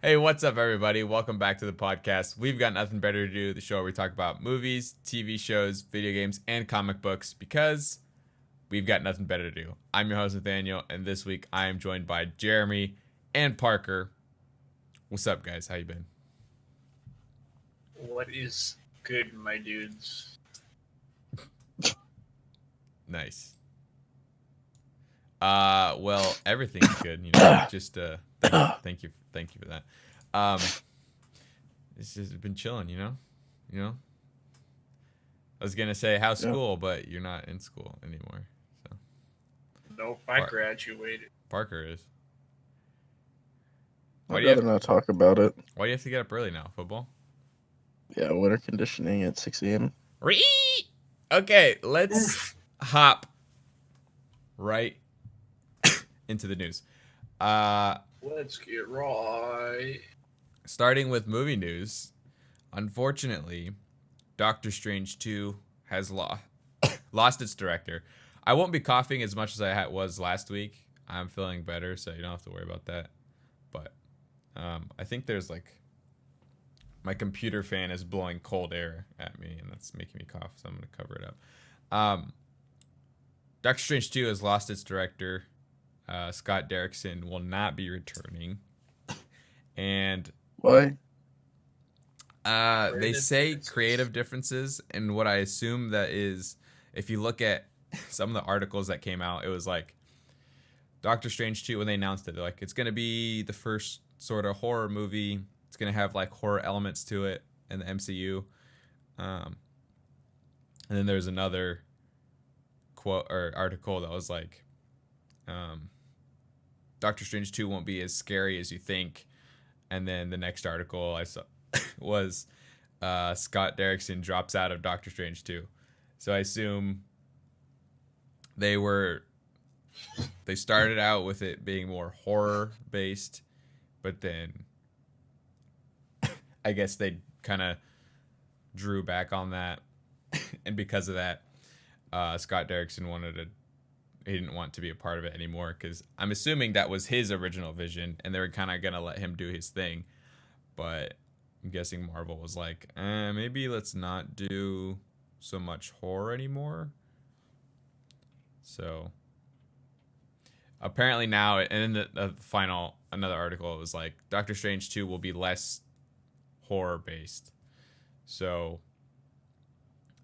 Hey, what's up, everybody? Welcome back to the podcast. We've got nothing better to do. The show where we talk about movies, TV shows, video games, and comic books because we've got nothing better to do. I'm your host, Nathaniel, and this week I am joined by Jeremy and Parker. What's up, guys? How you been? What is good, my dudes? Nice. Well, everything's good. Just thank you for that. It's just been chilling. I was gonna say how's school, but you're not in school anymore. So nope, I graduated. Parker is. I'd rather not talk about it. Why do you have to get up early now? Football? Yeah, winter conditioning at 6 a.m. Okay, let's hop right into the news. Let's get right. Starting with movie news. Unfortunately, Doctor Strange 2 has lost its director. I won't be coughing as much as I was last week. I'm feeling better, so you don't have to worry about that. But I think there's my computer fan is blowing cold air at me, and that's making me cough, so I'm going to cover it up. Doctor Strange 2 has lost its director. Scott Derrickson will not be returning. And why? They say creative differences, and what I assume that is, if you look at some of the articles that came out, it was like Doctor Strange 2, when they announced it, they're like, it's going to be the first sort of horror movie. It's going to have horror elements to it in the MCU. And then there's another quote or article that was like, Doctor Strange 2 won't be as scary as you think. And then the next article I saw was Scott Derrickson drops out of Doctor Strange 2. So I assume they started out with it being more horror based, but then I guess they kind of drew back on that. And because of that, Scott Derrickson he didn't want to be a part of it anymore, because I'm assuming that was his original vision and they were kind of going to let him do his thing. But I'm guessing Marvel was like, maybe let's not do so much horror anymore. So apparently now, and in the final, another article, it was like Doctor Strange 2 will be less horror based. So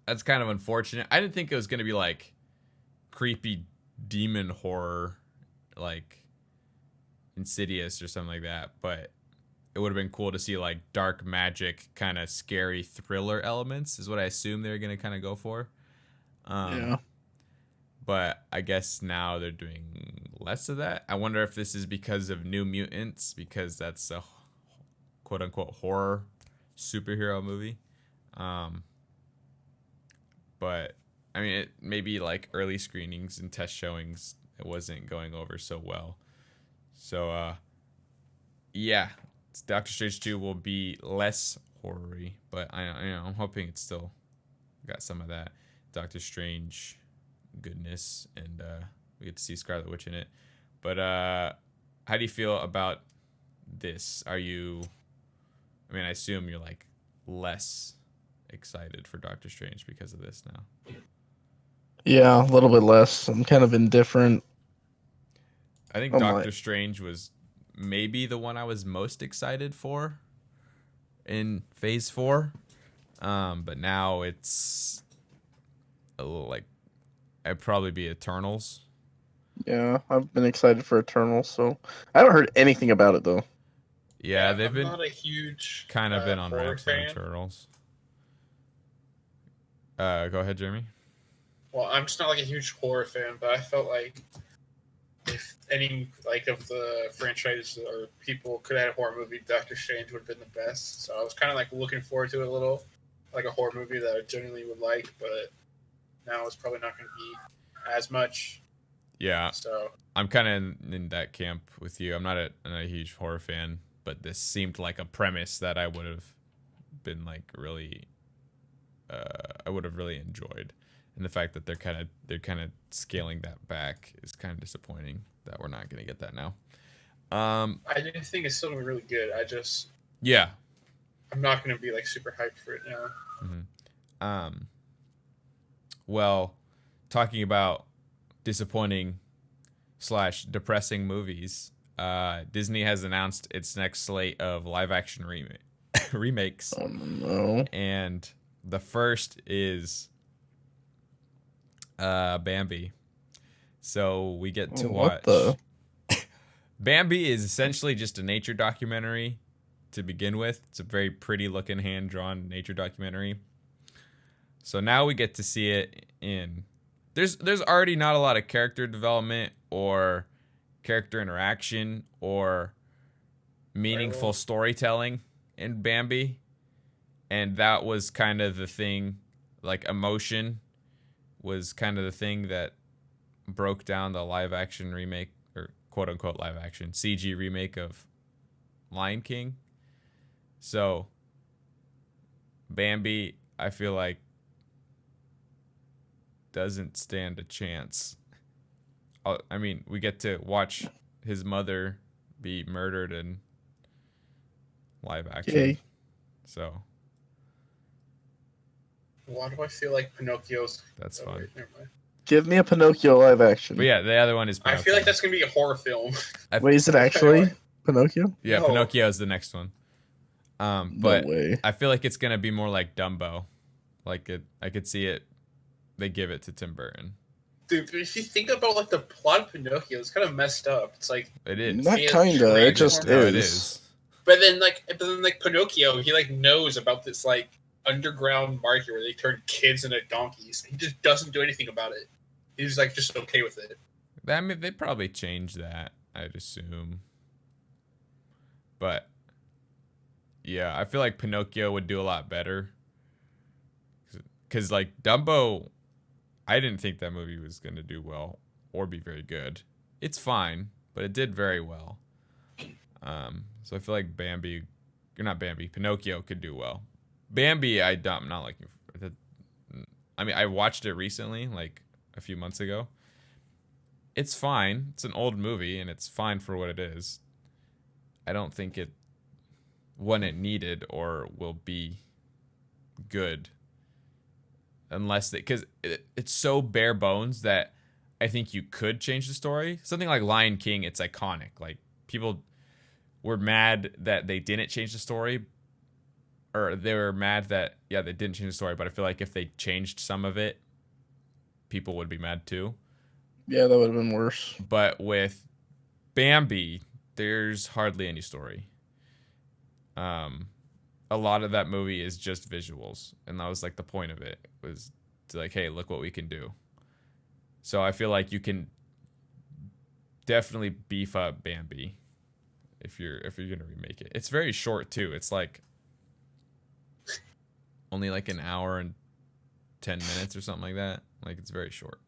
that's kind of unfortunate. I didn't think it was going to be creepy demon horror like Insidious or something like that, but it would have been cool to see dark magic kind of scary thriller elements is what I assume they're going to kind of go for. Yeah. But I guess now they're doing less of that. I wonder if this is because of New Mutants, because that's a quote unquote horror superhero movie. But I mean, it maybe early screenings and test showings, it wasn't going over so well. So, yeah, Doctor Strange 2 will be less horror-y, but I'm hoping it's still got some of that Doctor Strange goodness, and we get to see Scarlet Witch in it. But how do you feel about this? I assume you're less excited for Doctor Strange because of this now. Yeah, a little bit less. I'm kind of indifferent. I think Doctor Strange was maybe the one I was most excited for in Phase 4. But now it's a little I'd probably be Eternals. Yeah, I've been excited for Eternals, so I haven't heard anything about it though. Yeah, they've been not a huge kind of been on ramps on Eternals. Go ahead, Jeremy. Well, I'm just not a huge horror fan, but I felt like if any of the franchises or people could have had a horror movie, Doctor Strange would have been the best. So I was kind of looking forward to it a little, a horror movie that I genuinely would like, but now it's probably not going to be as much. Yeah. So I'm kind of in that camp with you. I'm not a huge horror fan, but this seemed like a premise that I would have been really I would have really enjoyed. And the fact that they're kind of scaling that back is kind of disappointing that we're not going to get that now. I do think it's still really good. Yeah. I'm not gonna be like super hyped for it now. Um, well, talking about disappointing / depressing movies, Disney has announced its next slate of live action remakes. Oh no. And the first is Bambi. So we get to watch. What the? Bambi is essentially just a nature documentary to begin with. It's a very pretty looking hand drawn nature documentary. So now we get to see it in. There's already not a lot of character development or character interaction or meaningful storytelling in Bambi. And that was kind of the thing, like emotion was kind of the thing that broke down the live action remake, or quote unquote live action CG remake of Lion King. So Bambi, I feel like, doesn't stand a chance. I mean, we get to watch his mother be murdered in live action. Yay. So Why do I feel like Pinocchio's? that's Oh, fun. wait, never mind. Give me a Pinocchio live action. But yeah, the other one is I Pinocchio. feel like that's gonna be a horror film. Wait, is it actually Pinocchio? Yeah, No. Pinocchio is the next one. No But way. I feel like it's gonna be more like Dumbo. Like I could see it. They give it to Tim Burton. Dude, if you think about like the plot of Pinocchio, it's kind of messed up. It's like, It is. Not Yeah, kinda. It just transform- No, is. it is. but then like Pinocchio, he like knows about this like underground market where they turn kids into donkeys. He just doesn't do anything about it. He's like just okay with it. I mean, they probably changed that, I'd assume. But yeah, I feel like Pinocchio would do a lot better. Because like Dumbo, I didn't think that movie was gonna do well or be very good. It's fine, but it did very well. So I feel like Pinocchio could do well. Bambi, I'm not liking. I mean, I watched it recently, like a few months ago. It's fine. It's an old movie, and it's fine for what it is. I don't think it needed or will be good unless because it's so bare bones that I think you could change the story. Something like Lion King, it's iconic. Like people were mad that they didn't change the story, or they were mad that they didn't change the story. But I feel like if they changed some of it, people would be mad too. Yeah, that would have been worse. But with Bambi, there's hardly any story. A lot of that movie is just visuals, and that was like the point of it, was to like, hey, look what we can do. So I feel like you can definitely beef up Bambi if you're gonna remake it. It's very short too. It's like only like an hour and 10 minutes or something like that. Like it's very short.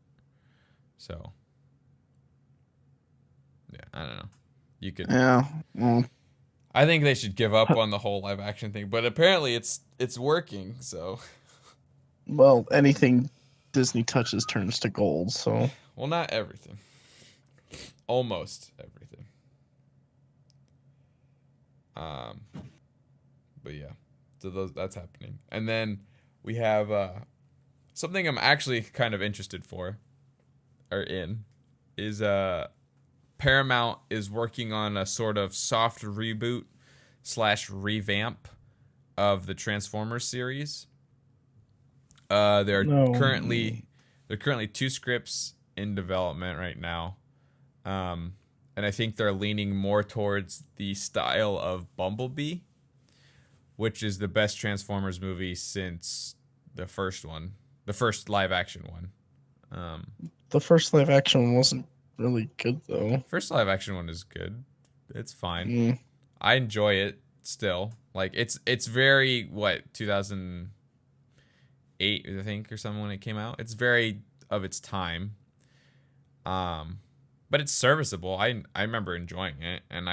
So yeah, I don't know. You could. Yeah. Well, I think they should give up on the whole live action thing, but apparently it's working. So, well, anything Disney touches turns to gold. So well, not everything. Almost everything. But yeah, so that's happening, and then we have something I'm actually kind of interested in is Paramount is working on a sort of soft reboot / revamp of the Transformers series. There are currently 2 scripts in development right now. And I think they're leaning more towards the style of Bumblebee, which is the best Transformers movie since the first one, the first live action one. the first live action one wasn't really good though. First live action one is good. It's fine. Mm. I enjoy it still. Like it's very 2008 I think or something when it came out. It's very of its time. But it's serviceable. I remember enjoying it, and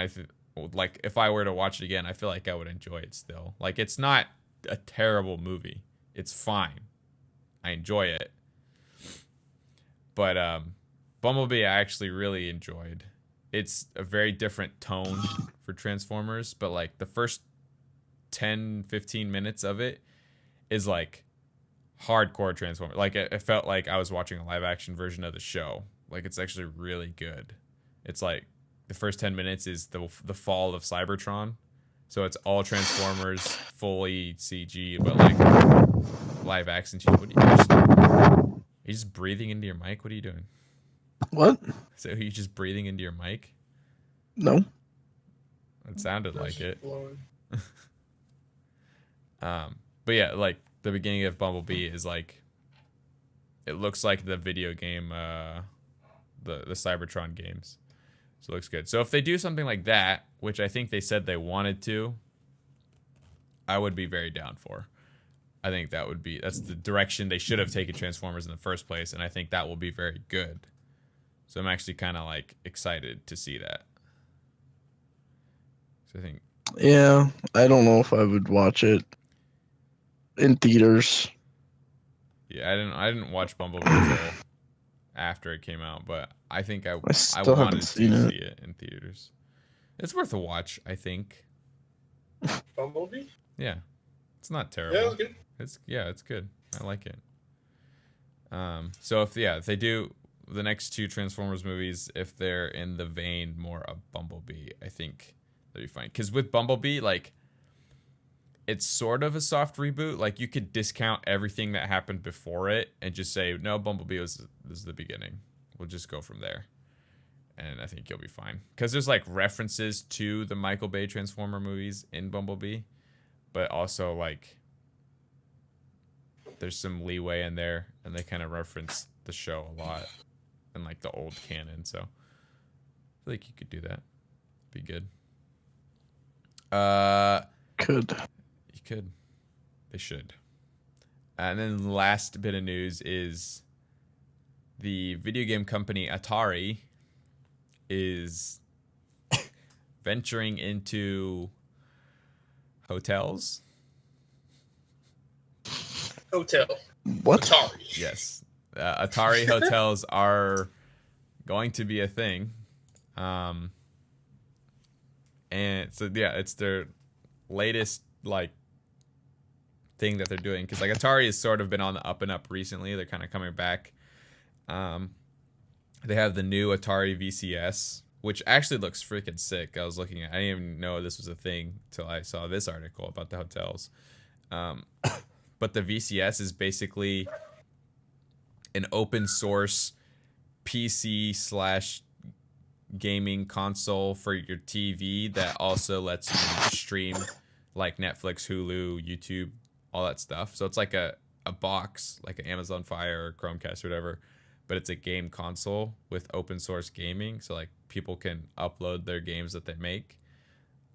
like if I were to watch it again, I feel like I would enjoy it still. Like it's not a terrible movie. It's fine. I enjoy it. But Bumblebee I actually really enjoyed. it's a very different tone for Transformers, but like the first 10-15 minutes of it is like hardcore Transformers. Like it felt like I was watching a live action version of the show. Like it's actually really good. It's like the first 10 minutes is the fall of Cybertron. So it's all Transformers, fully CG, but like live action. What are you just breathing into your mic? What are you doing? What? So are you just breathing into your mic? No. It sounded like it. Blowing. But yeah, like the beginning of Bumblebee is like, it looks like the video game, the Cybertron games. So it looks good. So if they do something like that, which I think they said they wanted to, I would be very down for. I think that's the direction they should have taken Transformers in the first place, and I think that will be very good. So I'm actually kind of like excited to see that. So I think. Yeah, I don't know if I would watch it in theaters. Yeah, I didn't watch Bumblebee until after it came out, but I think I still haven't wanted to seen it. see it in theaters. It's worth a watch, I think. Bumblebee? Yeah, it's not terrible. Yeah, it was good. It's good. I like it. So if they do the next two Transformers movies, if they're in the vein more of Bumblebee, I think they'll be fine. Because with Bumblebee, like, it's sort of a soft reboot. Like, you could discount everything that happened before it and just say, no, Bumblebee was the beginning. We'll just go from there. And I think you'll be fine. Because there's, like, references to the Michael Bay Transformer movies in Bumblebee. But also, like, there's some leeway in there. And they kind of reference the show a lot. And, like, the old canon. So, I feel like you could do that. Be good. Could. You could. They should. And then the last bit of news is the video game company Atari is venturing into hotels. Hotel. What? Atari. Yes. Atari hotels are going to be a thing. And so, yeah, it's their latest, like, thing that they're doing. Because, like, Atari has sort of been on the up and up recently. They're kind of coming back. They have the new Atari VCS, which actually looks freaking sick. I was looking at I didn't even know this was a thing until I saw this article about the hotels. But the VCS is basically an open source PC / gaming console for your TV that also lets you stream like Netflix, Hulu, YouTube, all that stuff. So it's like a box, like an Amazon Fire or Chromecast or whatever, but it's a game console with open source gaming. So like people can upload their games that they make.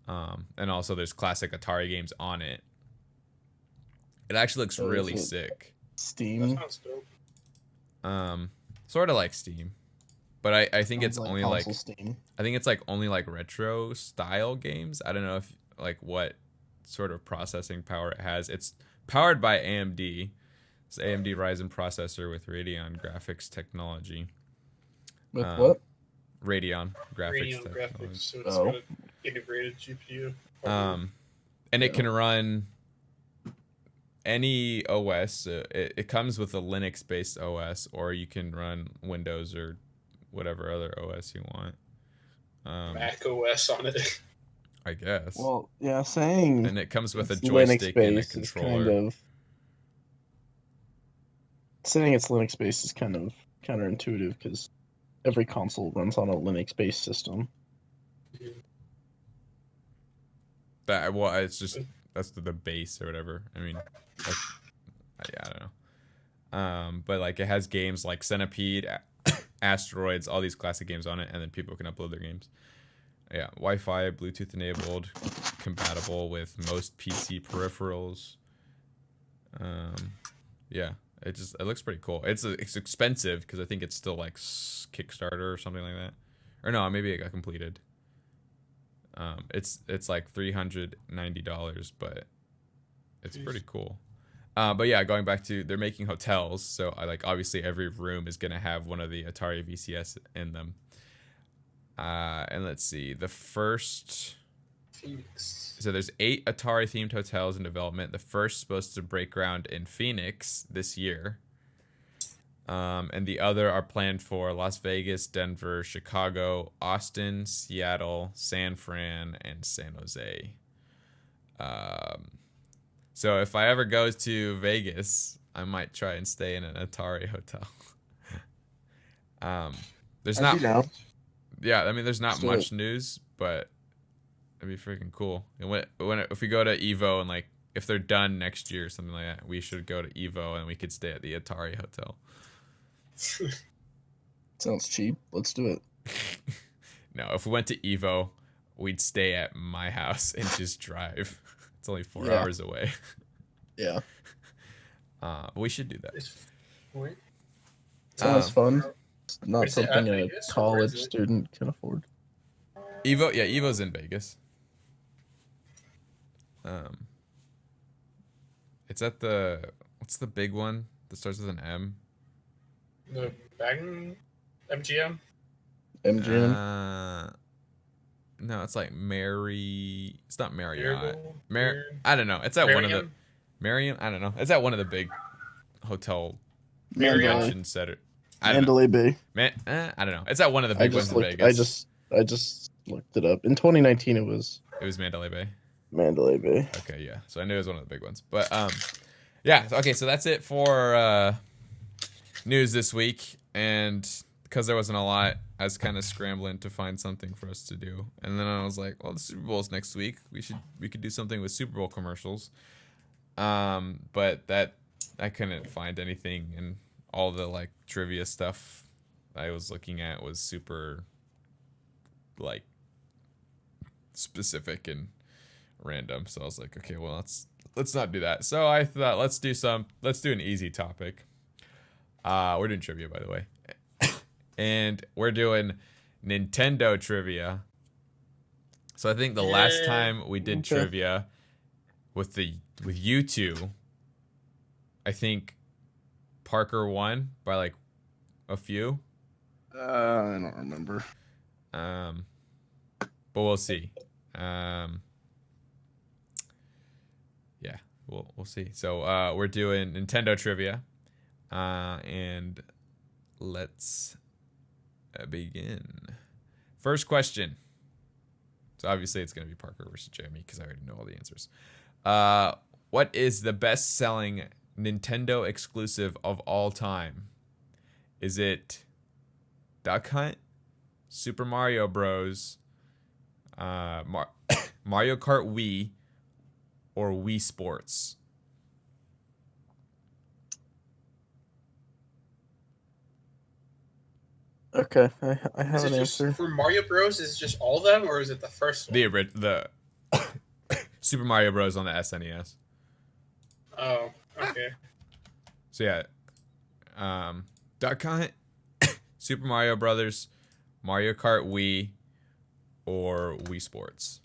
And also there's classic Atari games on it. It actually looks really sick. Steam. That sounds dope. Sort of like Steam. But I think it's Sounds only like Steam. I think it's like only like retro style games. I don't know if like what sort of processing power it has. It's powered by AMD. It's AMD Ryzen processor with Radeon graphics technology. With what? Radeon graphics Radeon technology. graphics, so it's got an integrated GPU. And it can run any OS. It comes with a Linux-based OS, or you can run Windows or whatever other OS you want. Mac OS on it. I guess. Well, yeah, saying. And it comes with a it's joystick and a Linux-based is controller. Saying it's Linux-based is kind of counterintuitive because every console runs on a Linux-based system. It's just that's the base or whatever. I mean, I don't know. But like it has games like Centipede, Asteroids, all these classic games on it, and then people can upload their games. Yeah, Wi-Fi, Bluetooth enabled, compatible with most PC peripherals. Yeah, it looks pretty cool. It's expensive because I think it's still like Kickstarter or something like that, or no, maybe it got completed. It's like $390, but it's pretty cool. But yeah, going back to they're making hotels, so I like obviously every room is gonna have one of the Atari VCS in them. And let's see. The first. Phoenix. So there's 8 Atari themed hotels in development. The first supposed to break ground in Phoenix this year. And the other are planned for Las Vegas, Denver, Chicago, Austin, Seattle, San Fran, and San Jose. So if I ever go to Vegas, I might try and stay in an Atari hotel. There's I'd be down. yeah, I mean, there's not Let's do much news, but it'd be freaking cool. And if we go to Evo and like if they're done next year or something like that, we should go to Evo and we could stay at the Atari hotel. Sounds cheap. Let's do it. No, if we went to Evo, we'd stay at my house and just drive. It's only 4 hours away. Yeah. But we should do that. Wait. Sounds fun. It's not Is it at something a Vegas, or college is it- student can afford. Evo's in Vegas. It's at what's the big one that starts with an M? The Bagging MGM? MGM. No, it's like Mary. It's not Marriott. Miracle? I don't know. It's at one of the Marion? Marion. I don't know. It's at one of the big hotel Marriott? convention center. I don't know. Mandalay Bay. I don't know. It's at one of the I big ones just in looked. Vegas. I just looked it up. In 2019, it was It was Mandalay Bay. Mandalay Bay. Okay, yeah. So I knew it was one of the big ones. But yeah. Okay, so that's it for news this week. And because there wasn't a lot, I was kind of scrambling to find something for us to do. And then I was like, well, the Super Bowl's next week. We could do something with Super Bowl commercials. But I couldn't find anything, and all the like trivia stuff I was looking at was super like specific and random. So I was like, okay, well, let's not do that. So I thought let's do an easy topic. We're doing trivia, by the way. And we're doing Nintendo trivia. So I think the last time we did trivia with you two, I think Parker won by like a few. I don't remember. But we'll see. Yeah, we'll see. So we're doing Nintendo trivia, and let's begin. First question. So obviously it's gonna be Parker versus Jeremy because I already know all the answers. What is the best-selling Nintendo exclusive of all time? Is it Duck Hunt, Super Mario Bros, Mario Kart Wii, or Wii Sports? Okay, I have Is an it just answer. for Mario Bros? Is it just all of them, or is it the first one? The Super Mario Bros on the SNES. Oh, okay. So yeah, Duck Hunt, Super Mario Brothers, Mario Kart Wii, or Wii Sports.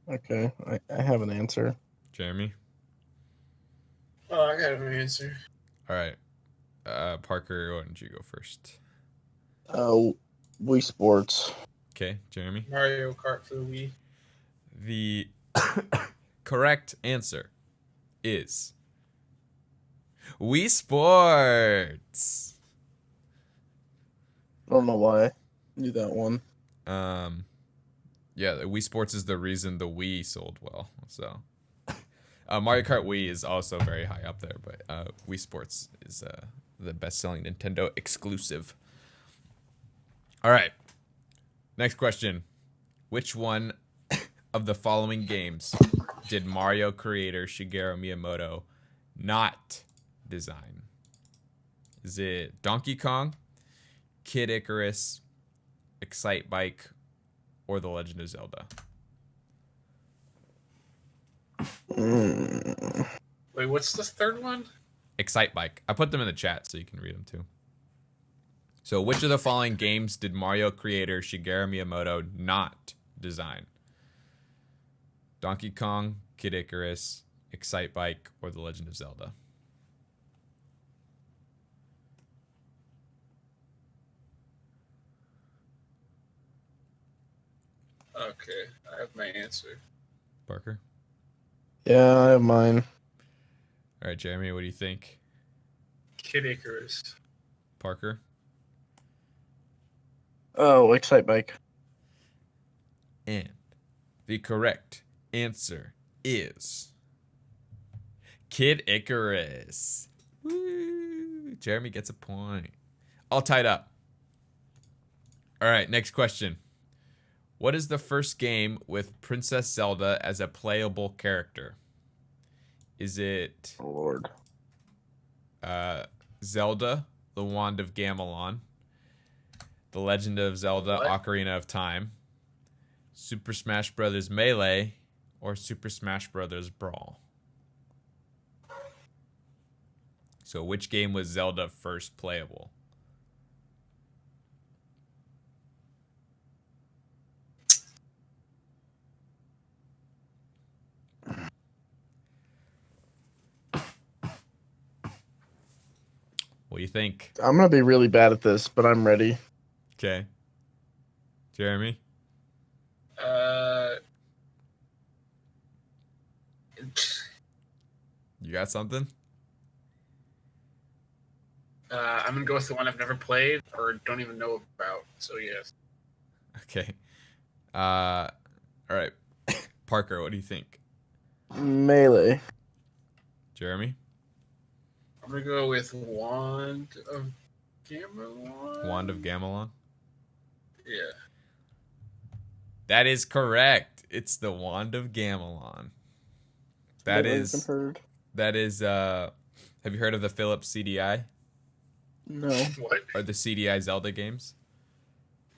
Okay, I have an answer. Jeremy. Oh, I got an answer. All right, Parker, why don't you go first? Wii Sports. Okay, Jeremy. Mario Kart for the Wii. The correct answer is Wii Sports. I don't know why I knew that one. Yeah, the Wii Sports is the reason the Wii sold well. So, Mario Kart Wii is also very high up there, but Wii Sports is the best-selling Nintendo exclusive. All right, next question: which one of the following games did Mario creator Shigeru Miyamoto not design? Is it Donkey Kong, Kid Icarus, Excite Bike, or The Legend of Zelda? Wait, what's the third one? Excite Bike. I put them in the chat so you can read them too. So, which of the following games did Mario creator Shigeru Miyamoto not design? Donkey Kong, Kid Icarus, Excite Bike, or The Legend of Zelda? Okay, I have my answer. Parker? Yeah, I have mine. All right, Jeremy, what do you think? Kid Icarus. Parker? Oh, Excite Bike. And the correct answer is Kid Icarus. Woo! Jeremy gets a point. All tied up. All right, next question. What is the first game with Princess Zelda as a playable character? Is it Oh, Lord. Zelda, The Wand of Gamelon, The Legend of Zelda, What? Ocarina of Time, Super Smash Bros. Melee, or Super Smash Bros. Brawl? So which game was Zelda first playable? What do you think? I'm gonna be really bad at this, but I'm ready. Okay. Jeremy? You got something? I'm gonna go with the one I've never played or don't even know about. So yes. Okay. All right. Parker, what do you think? Melee. Jeremy? I'm gonna go with Wand of Gamelon. Wand of Gamelon? Yeah. That is correct. It's the Wand of Gamelon. Never even heard. Have you heard of the Philips CDI? No. What? Or the CDI Zelda games?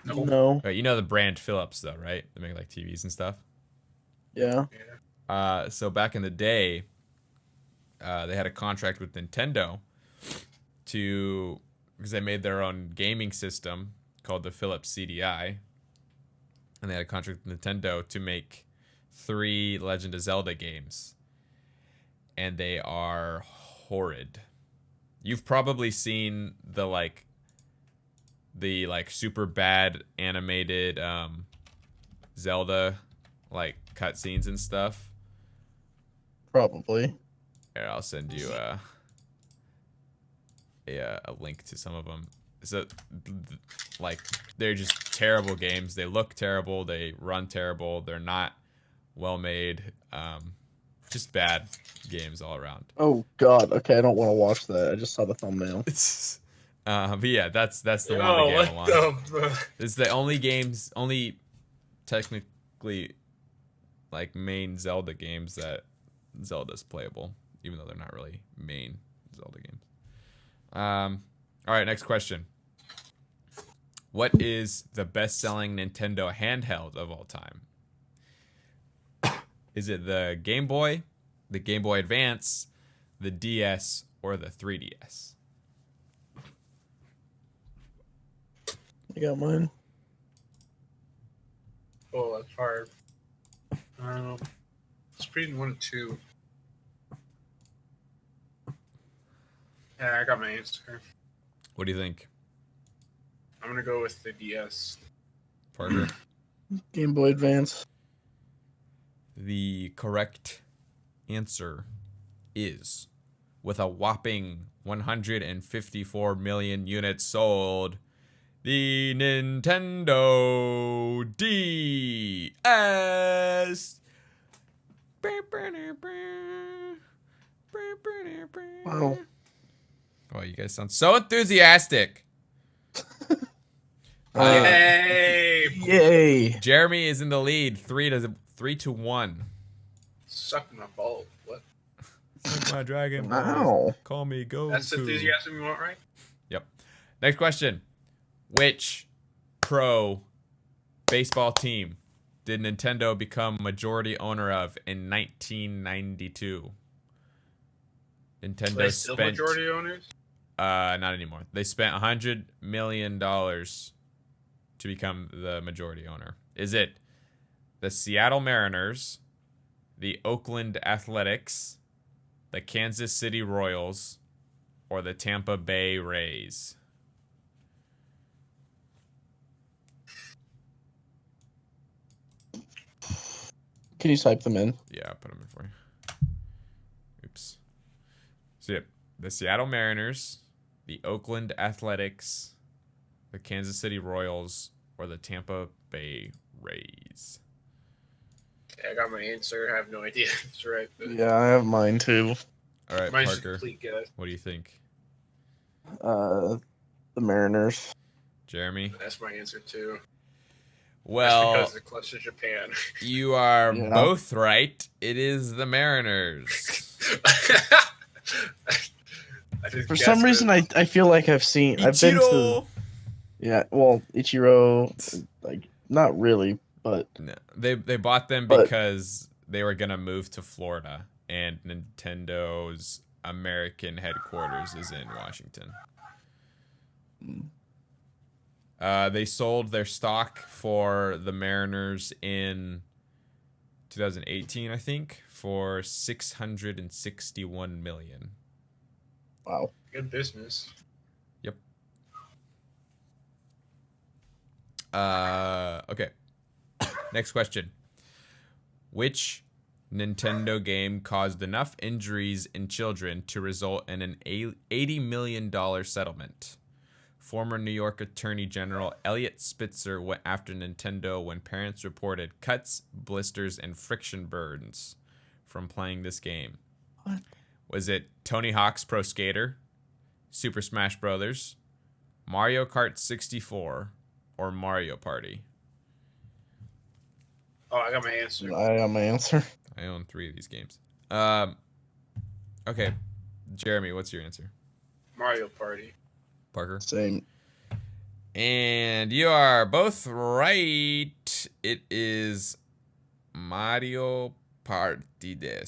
No. You know the brand Philips, though, right? They make like TVs and stuff. Yeah. Yeah. So back in the day, they had a contract with Nintendo because they made their own gaming system called the Philips CDI, and they had a contract with Nintendo to make 3 Legend of Zelda games, and they are horrid. You've probably seen the super bad animated Zelda cutscenes and stuff. Probably. Here, I'll send you a link to some of them. So they're just terrible games. They look terrible. They run terrible. They're not well made. Just bad games all around. Oh God. Okay, I don't want to watch that. I just saw the thumbnail. But yeah, that's the one. Oh, The what the? It's the only technically main Zelda games that Zelda's playable, even though they're not really main Zelda games. All right, next question. What is the best-selling Nintendo handheld of all time? Is it the Game Boy, the Game Boy Advance, the DS, or the 3DS? I got mine. Oh, that's hard. It's between 1 and 2. Yeah, I got my answer. What do you think, I'm gonna go with the DS. Parker? Game Boy Advance. The correct answer is, with a whopping 154 million units sold, the Nintendo DS. Wow. Oh, you guys sound so enthusiastic. Yay! Yay. Jeremy is in the lead, 3-1. Suck my ball. What? My Dragon Wow. Balls. Call me Goku. That's the enthusiasm you want, right? Yep. Next question. Which pro baseball team did Nintendo become majority owner of in 1992? Nintendo Are they still spent majority owners? not anymore. They spent $100 million to become the majority owner. Is it the Seattle Mariners, the Oakland Athletics, the Kansas City Royals, or the Tampa Bay Rays? Can you type them in? Yeah, I'll put them in for you. Oops. So, yeah, the Seattle Mariners, the Oakland Athletics, the Kansas City Royals, or the Tampa Bay Rays. Okay, I got my answer. I have no idea if it's right. But Yeah, I have mine too. All right, mine's a Parker, complete guess. what do you think? The Mariners. Jeremy? That's my answer too. Well, That's because they're close to Japan. you are Yeah. both right. It is the Mariners. For some reason, I feel like I've been to. Ichiro! Yeah, well, Ichiro, like not really, but No, they bought them But- because they were gonna move to Florida, and Nintendo's American headquarters is in Washington. They sold their stock for the Mariners in 2018, I think, for $661 million. wow. Good business. Okay. Next question. Which Nintendo game caused enough injuries in children to result in an $80 million settlement? Former New York Attorney General Elliot Spitzer went after Nintendo when parents reported cuts, blisters, and friction burns from playing this game. What? Was it Tony Hawk's Pro Skater, Super Smash Brothers, Mario Kart 64, or Mario Party? Oh, I got my answer. I got my answer. I own 3 of these games. Okay. Jeremy, what's your answer? Mario Party. Parker? Same. And you are both right. It is Mario Party des.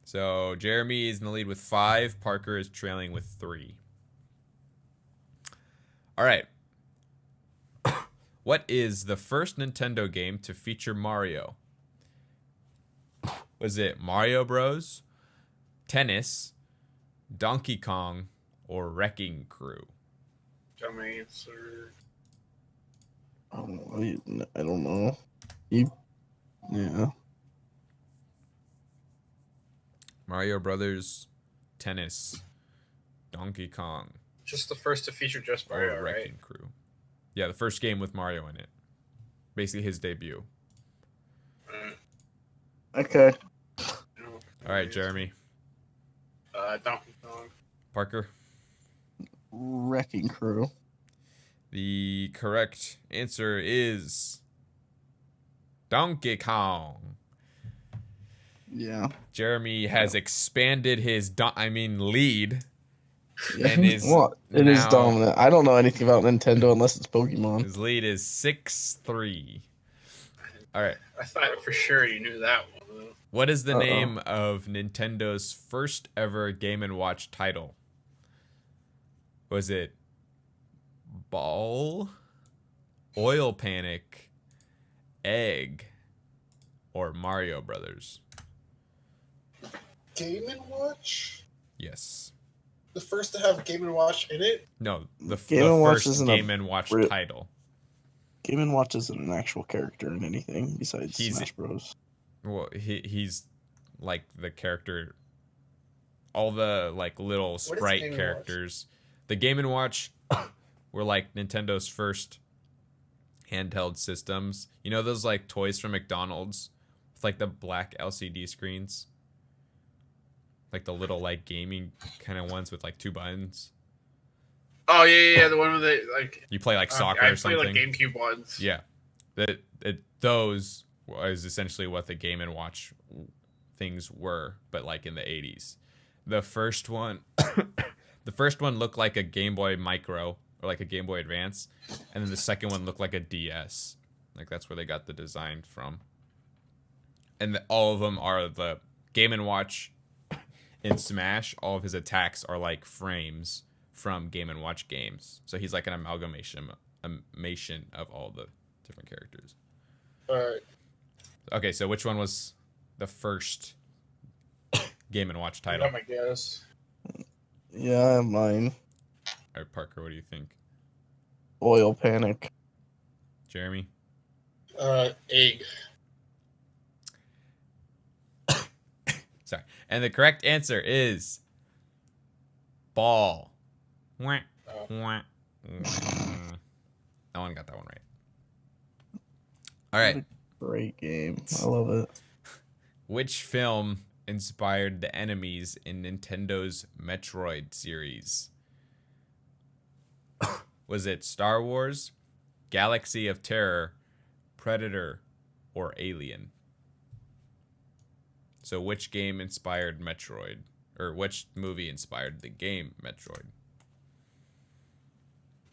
So Jeremy is in the lead with 5. Parker is trailing with 3. All right. What is the first Nintendo game to feature Mario? Was it Mario Bros, Tennis, Donkey Kong, or Wrecking Crew? Got my answer. I don't know. Yeah. Mario Brothers, Tennis, Donkey Kong, Just the first to feature just or Mario, right? Wrecking Crew. Yeah, the first game with Mario in it. Basically his debut. Okay. No, All right, Jeremy. Donkey Kong. Parker. Wrecking Crew. The correct answer is Donkey Kong. Yeah. Jeremy has expanded his lead. Yeah. And is Well, it is now- dominant. I don't know anything about Nintendo unless it's Pokemon. His lead is 6-3. All right. I thought for sure you knew that one. Though. What is the Uh-oh. name of Nintendo's first ever Game & Watch title? Was it Ball, Oil Panic, Egg, or Mario Brothers? Game & Watch? Yes. The first to have Game & Watch in it? No, the Game & Watch first isn't a Game & Watch real- title. Game & Watch isn't an actual character in anything besides He's- Smash Bros. Well, he's like the character, all the like little is sprite Game & Watch? characters. The Game & Watch were like Nintendo's first handheld systems. You know those like toys from McDonald's with like the black LCD screens? Like the little like gaming kind of ones with like 2 buttons. Oh, yeah, the one with the, like... You play like soccer I or something. play, like, GameCube ones. Yeah. Those was essentially what the Game & Watch things were, but like in the 80s. The first one looked like a Game Boy Micro or like a Game Boy Advance, and then the second one looked like a DS. Like that's where they got the design from. And all of them are the Game & Watch in Smash. All of his attacks are like frames from Game & Watch games. So he's like an amalgamation of all the different characters. Alright. Okay, so which one was the first Game & Watch I title? got my guess. Yeah, I have mine. All right, Parker, what do you think? Oil Panic. Jeremy? Egg. Sorry. And the correct answer is ball. Wah, Oh. wah, wah. No one got that one right. All right. What a great game. I love it. Which film inspired the enemies in Nintendo's Metroid series? Was it Star Wars, Galaxy of Terror, Predator, or Alien? So which game inspired Metroid? Or which movie inspired the game Metroid?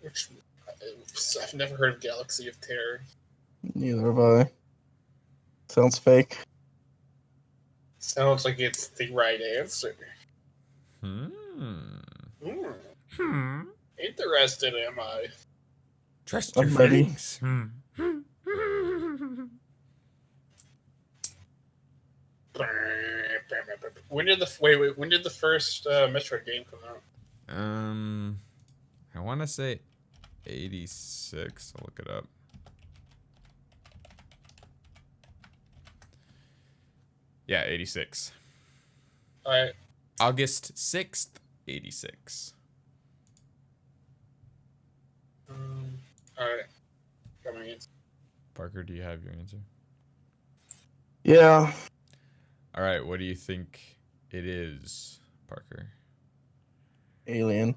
I've never heard of Galaxy of Terror. Neither have I. Sounds fake. Sounds like it's the right answer. Hmm. Interested am I? Trust I'm your ready. feelings. When did the first Metroid game come out? I want to say 86. I'll look it up. Yeah, 86. Alright. August 6th, 86. Alright. Coming in. Parker, do you have your answer? Yeah. All right, what do you think it is, Parker? Alien.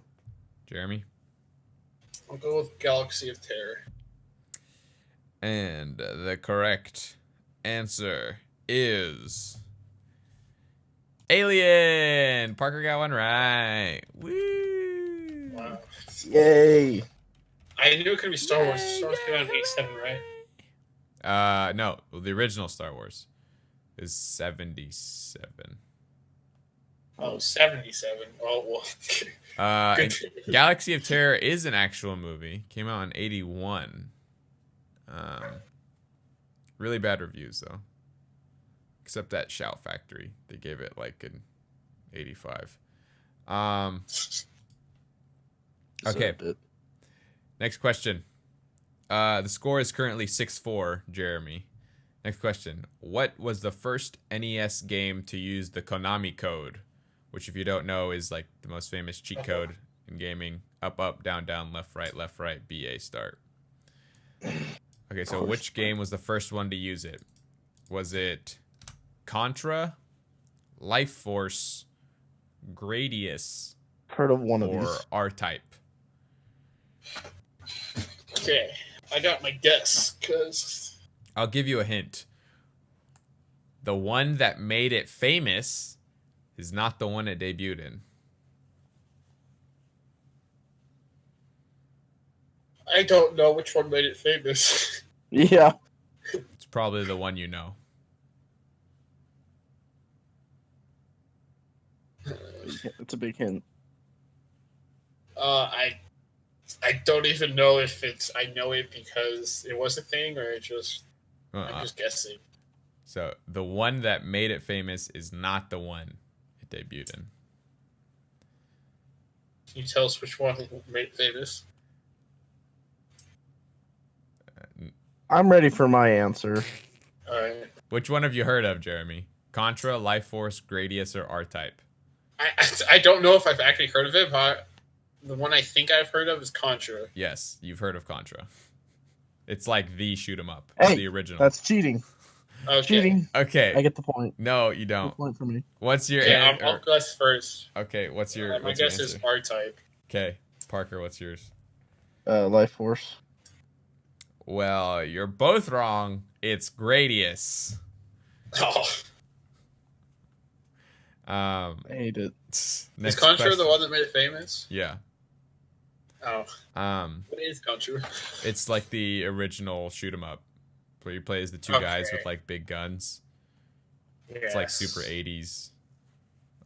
Jeremy? I'll go with Galaxy of Terror. And the correct answer is Alien. Parker got one right. Woo! Wow. Yay. I knew it could be Star Wars. Star Wars came out in 87, right? No, the original Star Wars is 77. Oh, 77. Oh, well. And Galaxy of Terror is an actual movie. Came out in 81. Really bad reviews though. Except that Shout Factory, they gave it like an 85. Okay. Deserved it. Next question. The score is currently 6-4, Jeremy. Next question. What was the first NES game to use the Konami code? Which, if you don't know, is like the most famous cheat code in gaming. Up, up, down, down, left, right, BA, start. Okay, so which game was the first one to use it? Was it Contra, Life Force, Gradius, Heard of one of or these. R-Type? Okay. I got my guess, because... I'll give you a hint. The one that made it famous is not the one it debuted in. I don't know which one made it famous. Yeah. It's probably the one you know. It's a big hint. I don't even know if it's... I know it because it was a thing, or it just... I'm just guessing. So the one that made it famous is not the one it debuted in. Can you tell us which one made it famous? I'm ready for my answer. Alright. Which one have you heard of, Jeremy? Contra, Life Force, Gradius, or R-Type? I don't know if I've actually heard of it, but the one I think I've heard of is Contra. Yes, you've heard of Contra. It's like the shoot 'em up. Hey, the original. That's cheating. Okay. Cheating. Okay. I get the point. No, you Good don't. point for me. What's your Yeah, I'll guess first. Okay, what's your My what's your guess is answer? R-Type. Okay, Parker, what's yours? Life Force. Well, you're both wrong. It's Gradius. Oh. I hate it. Is Next Contra question. the one that made it famous? Yeah. Oh. What is Contra? It's like the original shoot 'em up, where you play as the two guys with like big guns. Yes. It's like super 80s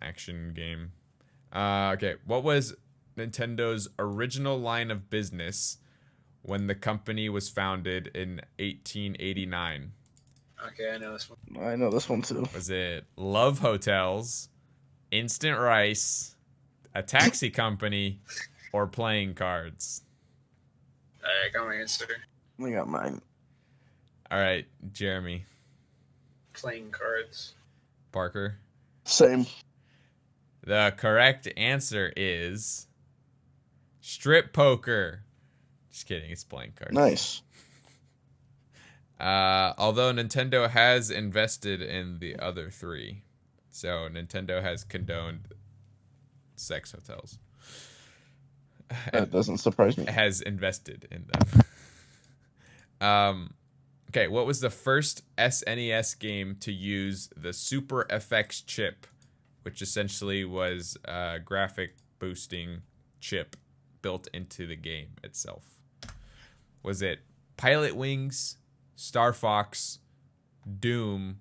action game. Okay, what was Nintendo's original line of business when the company was founded in 1889? Okay, I know this one. I know this one too. Was it Love Hotels, Instant Rice, a taxi company, or playing cards? Alright, got my answer. I got mine. All right, Jeremy, Playing cards. Parker. Same. The correct answer is strip poker. Just kidding, it's playing cards. Nice. Although Nintendo has invested in the other three. So Nintendo has condoned sex hotels. That doesn't surprise me. Has invested in them. Okay, what was the first SNES game to use the Super FX chip, which essentially was a graphic boosting chip built into the game itself? Was it Pilot Wings, Star Fox, Doom,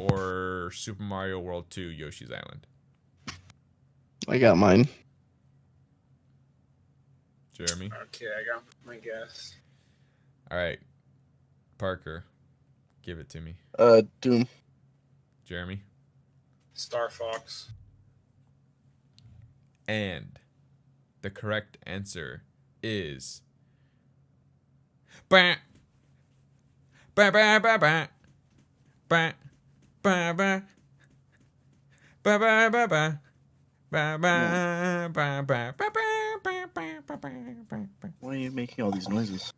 or Super Mario World 2 Yoshi's Island? I got mine. Jeremy? Okay, I got my guess. All right. Parker, give it to me. Doom. Jeremy? Star Fox. And the correct answer is... Bah. Bah, bah, bah, bah. Bah. Bah, bah. Bah, bah, bah, bah. Bah, bah, bah, bah, bah, bah, bah, bah, bah, bah. Why are you making all these noises?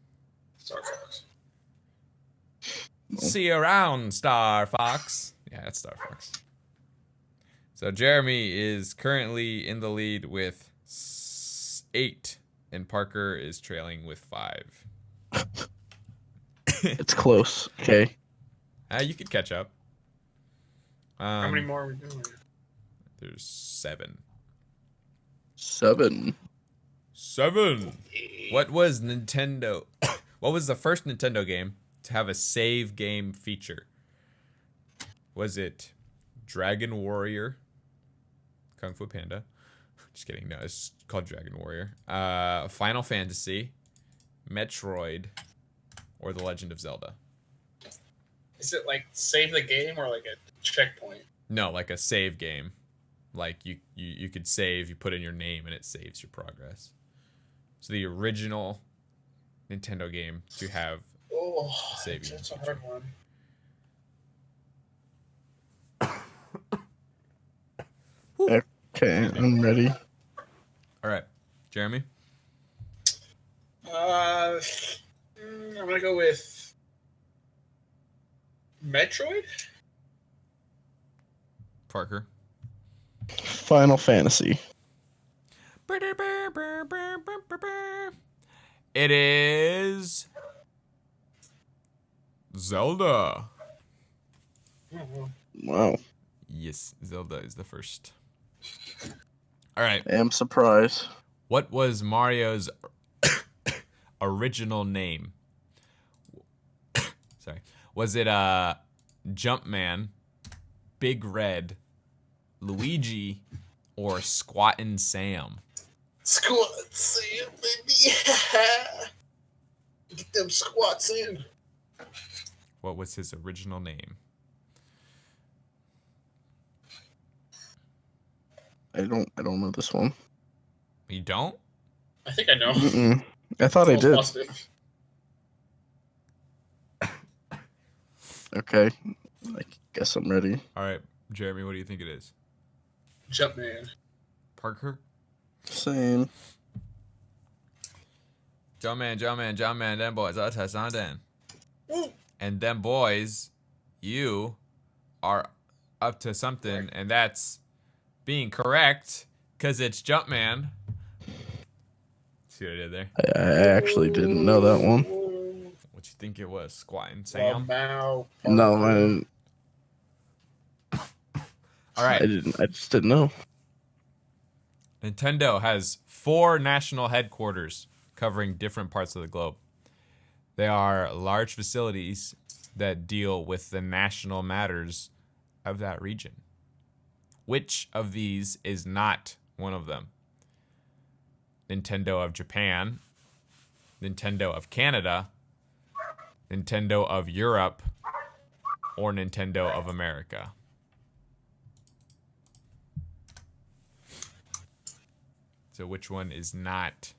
Star Fox. No. See you around, Star Fox. Yeah, that's Star Fox. So Jeremy is currently in the lead with 8, and Parker is trailing with 5. It's close. Okay. You could catch up. How many more are we doing? There's 7. 7. 7. What was Nintendo? What was the first Nintendo game to have a save game feature? Was it Dragon Warrior, Kung Fu Panda? Just kidding. No, it's called Dragon Warrior. Final Fantasy, Metroid, or The Legend of Zelda? Is it like save the game or like a checkpoint? No, like a save game. Like you could save, you put in your name, and it saves your progress. So the original Nintendo game to have saving. That's a hard one. Okay, I'm ready. All right, Jeremy. I'm gonna go with Metroid. Parker. Final Fantasy. It is Zelda. Wow. Yes, Zelda is the first. All right. I am surprised. What was Mario's original name? Sorry. Was it Jumpman, Big Red, Luigi, or Squattin' Sam? Squat Sam, baby. Get them squats in. What was his original name? I don't know this one. You don't? I think I know. Mm-mm. I thought I did. Positive. Okay. I guess I'm ready. All right, Jeremy, what do you think it is? Jumpman. Parker? Same. Jumpman, them boys, I'll test on then. And them boys, you are up to something, and that's being correct, because it's Jumpman. See what I did there? I actually didn't know that one. What you think it was? Squatting Sam? No, No, I didn't. All right. I just didn't know. Nintendo has 4 national headquarters covering different parts of the globe. They are large facilities that deal with the national matters of that region. Which of these is not one of them? Nintendo of Japan, Nintendo of Canada, Nintendo of Europe, or Nintendo of America? So which one is not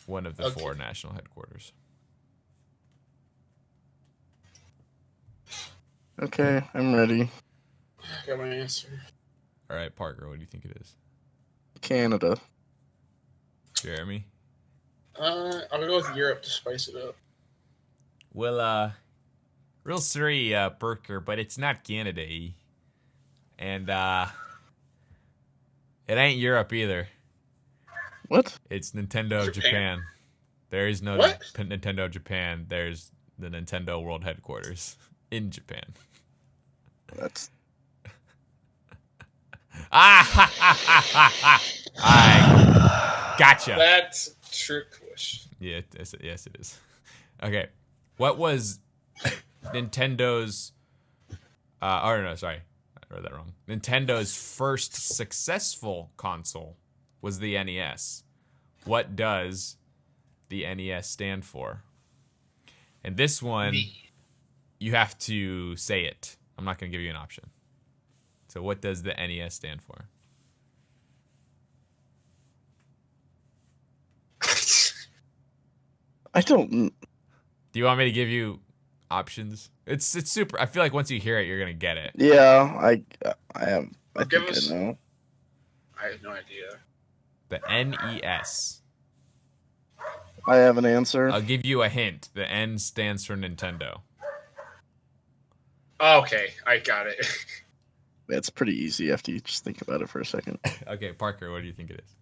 one of the 4 national headquarters? Okay, I'm ready. got my answer. All right, Parker, what do you think it is? Canada. Jeremy? I'll go with Europe to spice it up. Well, real sorry, Parker, but it's not Canada. And, it ain't Europe either. What? It's Nintendo Japan. There is no What? Nintendo Japan. There's the Nintendo World Headquarters in Japan. That's I gotcha. That's trick question. Yeah, yes, it is. Okay, what was Nintendo's? Or no, sorry, I read that wrong. Nintendo's first successful console was the NES. What does the NES stand for? And this one, you have to say it. I'm not going to give you an option. So what does the NES stand for? I don't. Do you want me to give you options? It's super. I feel like once you hear it, you're going to get it. Yeah, I have. I Give think us- I know. I have no idea. The NES. I have an answer. I'll give you a hint. The N stands for Nintendo. Okay, I got it. It's pretty easy after you just think about it for a second. Okay, Parker, what do you think it is?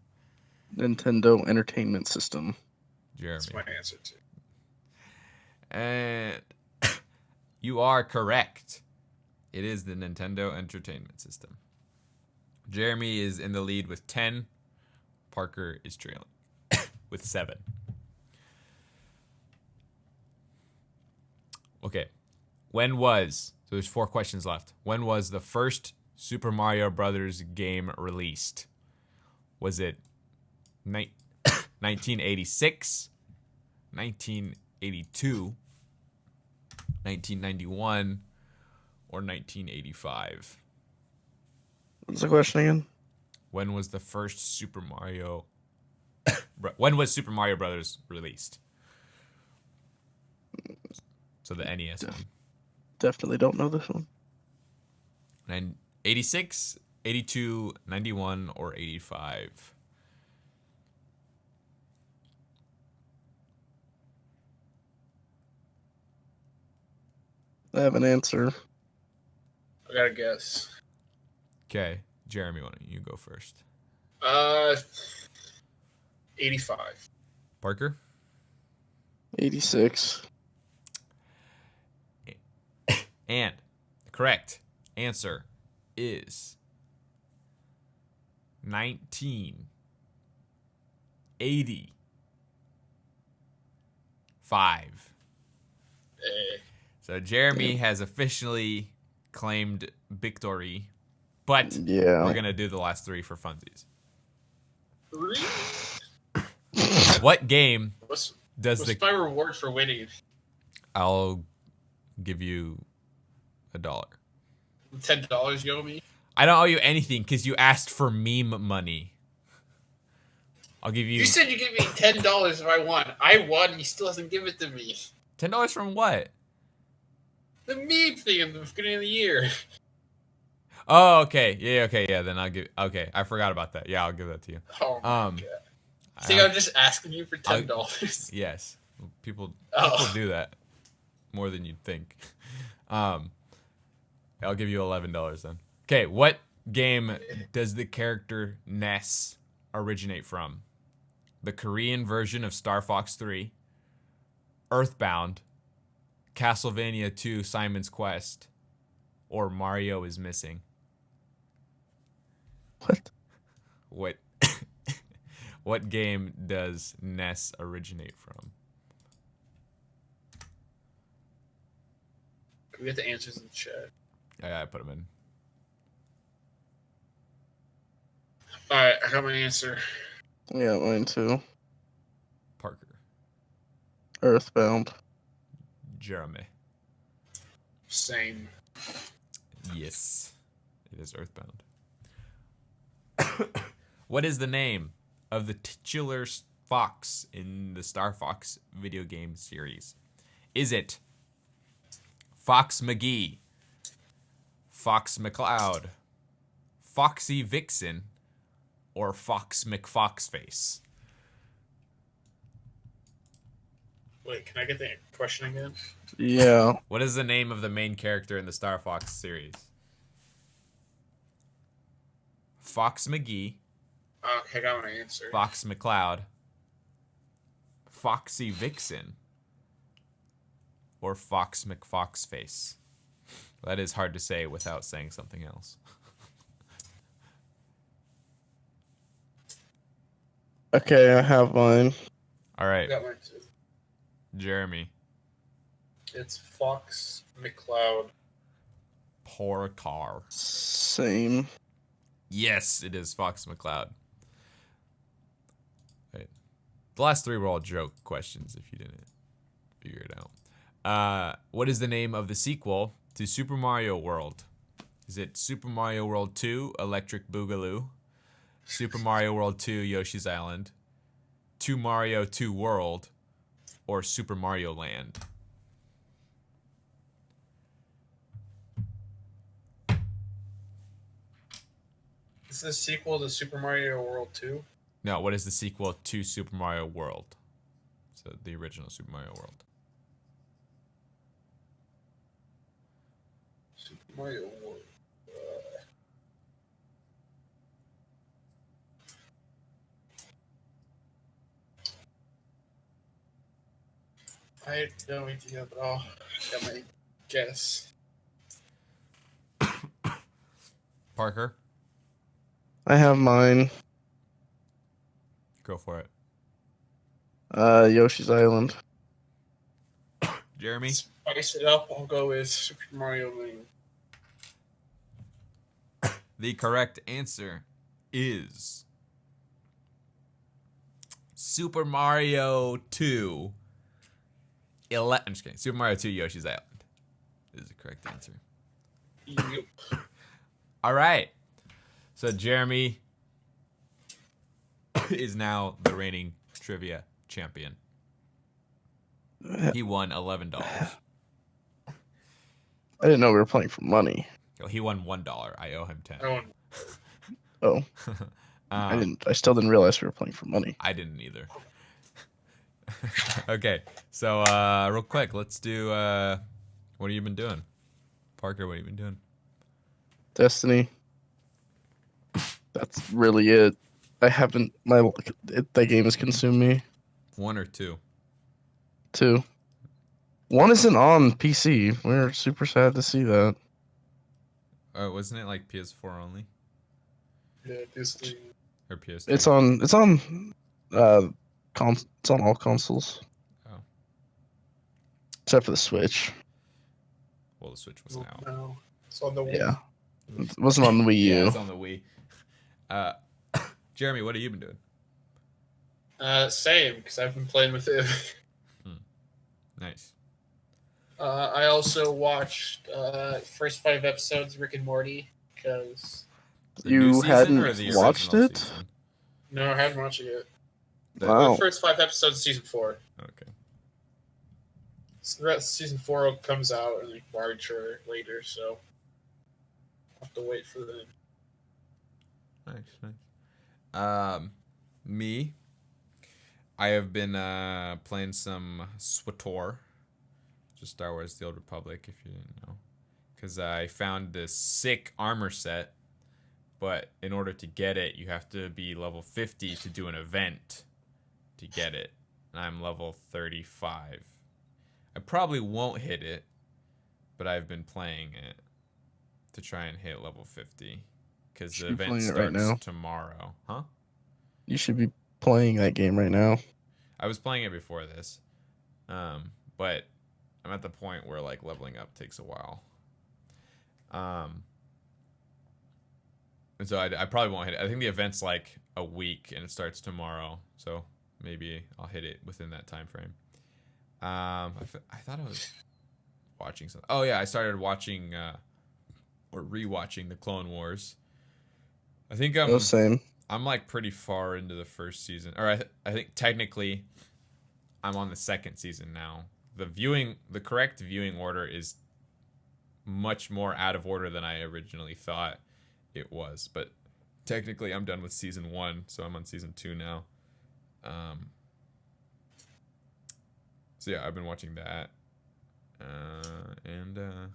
Nintendo Entertainment System. Jeremy. That's my answer too. And you are correct. It is the Nintendo Entertainment System. Jeremy is in the lead with 10. Parker is trailing with 7. Okay. So there's 4 questions left. When was the first Super Mario Brothers game released? Was it 1986, 1982, 1991, or 1985? What's the question again? When was the first Super Mario? When was Super Mario Brothers released? So the NES one. Definitely don't know this one. 86, 82, 91, or 85? I have an answer. I gotta guess. Okay, Jeremy, why don't you go first? 85. Parker? 86. And the correct answer is 1985. So Jeremy has officially claimed victory, but Yeah. we're going to do the last 3 for funsies. Really? What game What's does my reward for winning? I'll give you $1. $10 you owe me? I don't owe you anything because you asked for meme money. I'll give you You said you give me $10 if I won. I won. You still hasn't given it to me. $10 from what? The meme thing in the beginning of the year. Oh, okay. Yeah, okay. Yeah, then I'll give. Okay, I forgot about that. Yeah, I'll give that to you. Oh my god. I think I'm just asking you for $10. Yes, people Oh. do that more than you'd think. I'll give you $11 then. Okay, what game does the character Ness originate from? The Korean version of Star Fox 3, Earthbound, Castlevania 2 Simon's Quest, or Mario is Missing? What? What game does Ness originate from? We get the answers in the chat. I put them in. Alright, I got my answer. Yeah, mine too. Parker. Earthbound. Jeremy. Same. Yes, it is Earthbound. What is the name of the titular fox in the Star Fox video game series? Is it Fox McGee, Fox McCloud, Foxy Vixen, or Fox McFoxface? Wait, can I get the question again? Yeah. What is the name of the main character in the Star Fox series? Fox McGee, Okay, I got my answer. Fox McCloud, Foxy Vixen, or Fox McFoxface? That is hard to say without saying something else. Okay, I have mine. All I right, got mine too. Jeremy. It's Fox McCloud. Poor car. Same. Yes, it is Fox McCloud. Wait. The last three were all joke questions if you didn't figure it out. What is the name of the sequel to Super Mario World? Is it Super Mario World 2 Electric Boogaloo, Super Mario World 2 Yoshi's Island, 2 Mario 2 World, or Super Mario Land? Is this a sequel to Super Mario World 2? No, what is the sequel to Super Mario World? So the original Super Mario World. Super Mario World. I have no idea, but I'll get my guess. Parker, I have mine. go for it. Yoshi's Island. Jeremy? Spice it up, I'll go with Super Mario Land. The correct answer is Super Mario 2. I'm just kidding. Super Mario 2 Yoshi's Island is the correct answer. Yep. All right. So Jeremy is now the reigning trivia champion. He won $11. I didn't know we were playing for money. Well, he won $1. I owe him 10. Oh, I still didn't realize we were playing for money. I didn't either. Okay, so real quick, let's do what have you been doing? Parker, what have you been doing? Destiny. That's really it. I haven't. That game has consumed me. 1 or 2? 2. 1 isn't on PC. We're super sad to see that. Wasn't it like PS4 only? Yeah, Disney. Or PS3? It's on. It's on all consoles. Oh. Except for the Switch. Well, the Switch wasn't out. No, it's on the Wii. Yeah. It wasn't on the Wii U. Yeah, it's on the Wii. Jeremy, what have you been doing? Same, because I've been playing with it. Nice. I also watched first 5 episodes of Rick and Morty because The new You season hadn't or the watched original it? season? no, I haven't watched it yet. Wow. The first 5 episodes of season 4. Okay. So the rest of season 4 comes out in like March or later, so I'll have to wait for them. Nice. Me, I have been playing some SWTOR, just Star Wars: The Old Republic, if you didn't know, because I found this sick armor set, but in order to get it, you have to be level 50 to do an event to get it. And I'm level 35. I probably won't hit it, but I've been playing it to try and hit level 50 because the Should be event playing it starts right now. tomorrow. Huh? You should be playing that game right now. I was playing it before this, but I'm at the point where like leveling up takes a while. And so I probably won't hit it. I think the event's like a week and it starts tomorrow, so maybe I'll hit it within that time frame. I thought I was watching something. Oh yeah, I started watching or rewatching the Clone Wars. I think Oh, same. I'm like pretty far into the first season, or I think technically I'm on the second season now. The correct viewing order is much more out of order than I originally thought. it was. But technically, I'm done with season 1, so I'm on season 2 now. So yeah, I've been watching that, and I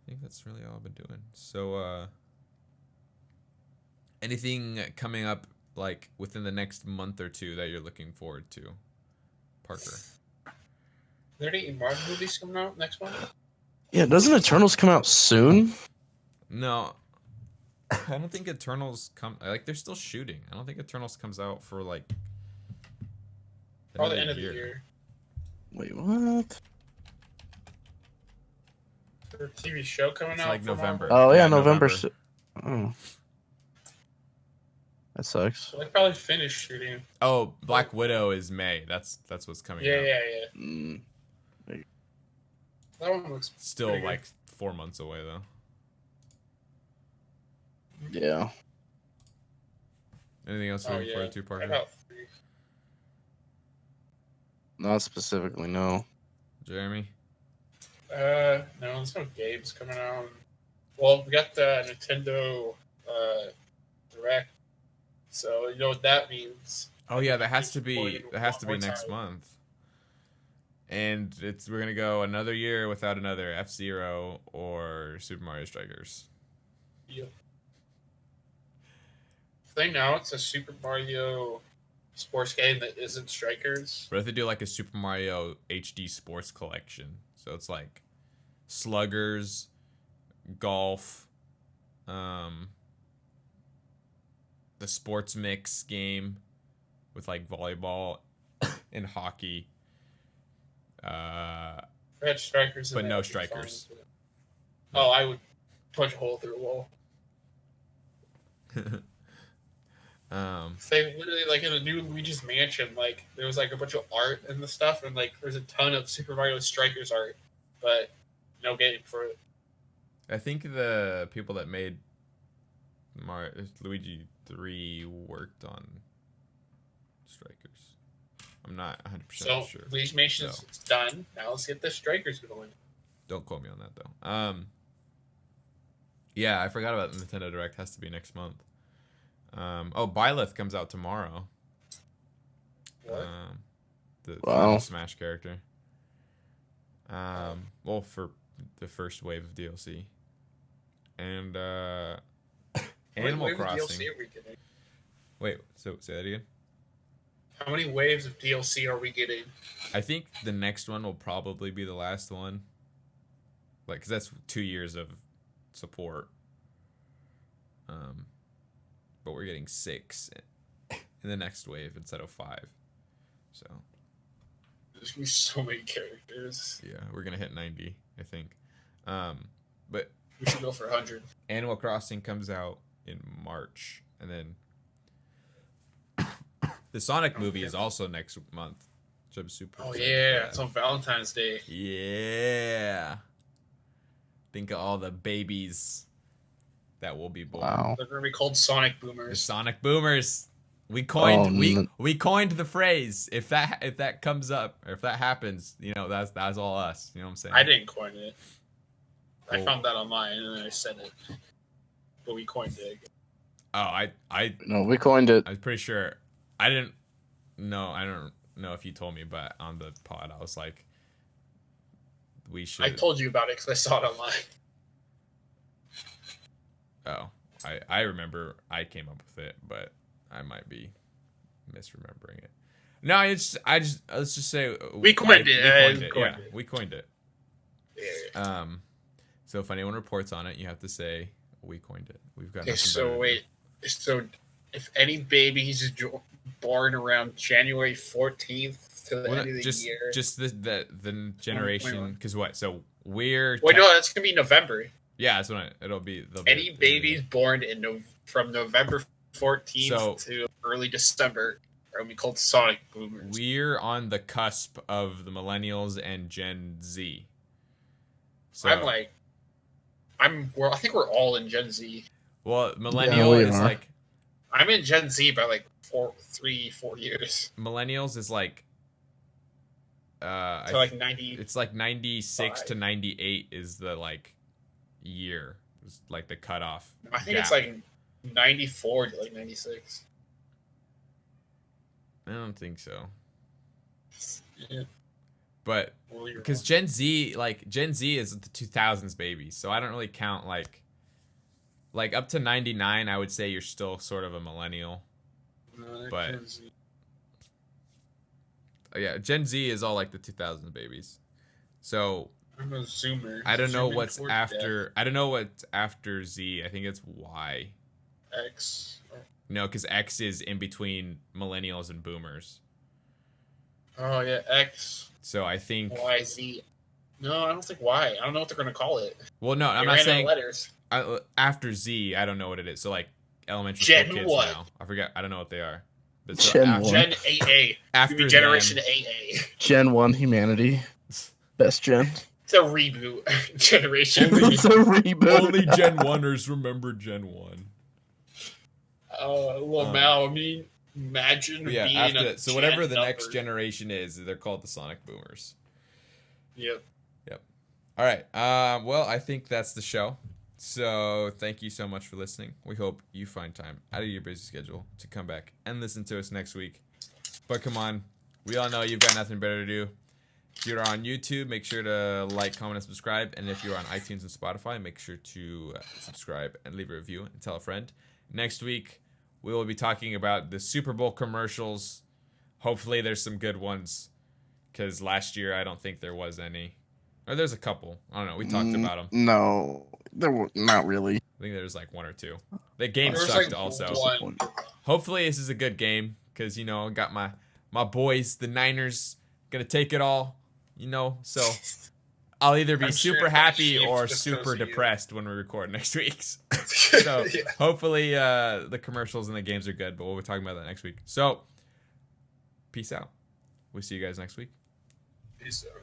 think that's really all I've been doing. So, anything coming up like within the next month or two that you're looking forward to, Parker? Are there any Marvel movies coming out next month? Yeah, doesn't Eternals come out soon? No, I don't think Eternals come. Like they're still shooting. I don't think Eternals comes out for like Probably the another end of the year. Wait, what? Is there a TV show coming It's out? like for November. Marvel? Oh yeah, Yeah, November. November. Oh, that sucks. So they probably finished shooting. Oh, Black Widow is May. That's what's coming Yeah, out. yeah, yeah. Mm. That one looks Still pretty good. like 4 months away though. Yeah. Anything else you're Oh looking yeah. forward to, Parker? About 3. Not specifically, no. Jeremy? No, there's no games coming out. Well, we got the Nintendo Direct, so you know what that means. Oh yeah, that has to be One more next time. month. And we're gonna go another year without another F-Zero or Super Mario Strikers. Yep. Thing now, it's a Super Mario sports game that isn't Strikers. But if they do like a Super Mario HD Sports Collection, so it's like Sluggers, golf, the sports mix game with like volleyball and hockey. If I had Strikers, But in no it, I'd be Strikers. fine with it. Oh, I would punch a hole through a wall. They literally, like, in a new Luigi's Mansion, like, there was, like, a bunch of art and the stuff, and, like, there's a ton of Super Mario Strikers art, but no game for it. I think the people that made Luigi 3 worked on Strikers. I'm not 100% So, sure. Luigi's Mansion is done. Now let's get the Strikers going. Don't quote me on that though. Yeah, I forgot about the Nintendo Direct. Has to be next month. Byleth comes out tomorrow. What? The Wow. final Smash character. Well, for the first wave of DLC. And Animal What wave of Crossing. DLC are we getting? Wait, so say that again. How many waves of DLC are we getting? I think the next one will probably be the last one. Like, because that's 2 years of support. But we're getting 6 in the next wave instead of 5. So, There's gonna be so many characters. yeah, we're going to hit 90, I think. But We should go for 100. Animal Crossing comes out in March. And then the Sonic movie is also next month. Which I'm super Oh excited yeah, for it's that. on Valentine's Day. Yeah. Think of all the babies that will be born. Wow. They're gonna be called Sonic The Boomers. Sonic Boomers. We coined Oh, we coined the phrase. If that comes up or if that happens, you know, that's all us. You know what I'm saying? I didn't coin it. I Cool. found that online and then I said it. But we coined it. Oh, I No, we coined it. was pretty sure. I don't know if you told me, but on the pod I was like, we should. I told you about it because I saw it online. Oh, I remember I came up with it, but I might be misremembering it. No, let's just say We coined it. We coined it. Coined Yeah, it. we coined it. Yeah. So if anyone reports on it, you have to say we coined it. We've got. Okay, nothing better so to wait. So if any babies born around January 14th to the do. Well, end of the just year. the generation. Because what? So we're. Wait, no, that's going to be November. Yeah, that's when it'll be. Any babies born in from November 14th So- to early December are going to be called Sonic Boomers. We're on the cusp of the millennials and Gen Z. So, I think we're all in Gen Z. well, millennial we is are. like I'm in Gen Z by like 4 years. millennials is like. So like 90. It's like 96 5. to 98 is the like year was like the cutoff. I think gap. it's like 94 to like 96. I don't think so. Yeah. But Well, you're because wrong. Gen Z is the 2000s baby, so I don't really count like up to 99. I would say you're still sort of a millennial. No, they're but- Gen Z. Yeah, Gen Z is all like the 2000s babies. So I'm a Zoomer. I don't know Zooming what's towards after. I don't know what's after Z. I think it's Y. death. X. No, because X is in between millennials and boomers. Oh yeah, X, So I think. Y, Z. No, I don't think Y. I don't know what they're gonna call it. Well, no, I'm They not ran out of saying letters. after Z. I don't know what it is. So like elementary Gen school kids what? now. I forget. I don't know what they are. But Gen after, one. Gen AA. after Generation them- AA. Gen 1 humanity. Best gen. It's a reboot. Generation. Only- It's a reboot. Only Gen 1ers remember Gen 1. Well, now, I mean, imagine But yeah, being after a that. So whatever Gen the next number. generation is, they're called the Sonic Boomers. Yep. All right. Well, I think that's the show. So thank you so much for listening. We hope you find time out of your busy schedule to come back and listen to us next week. But come on, we all know you've got nothing better to do. If you're on YouTube, make sure to like, comment, and subscribe. And if you're on iTunes and Spotify, make sure to subscribe and leave a review and tell a friend. Next week, we will be talking about the Super Bowl commercials. Hopefully, there's some good ones. Because last year, I don't think there was any. Or there's a couple. I don't know. We talked about them. No, there were not really. I think there's like one or two. The game There was, sucked like, also. one. Hopefully, this is a good game. Because, you know, I got my boys, the Niners, going to take it all. You know, so I'll either be I'm sure super it's happy shaped or just super 'cause of you. depressed when we record next week. So Yeah. hopefully the commercials and the games are good, but we'll be talking about that next week. So peace out. We'll see you guys next week. Peace out.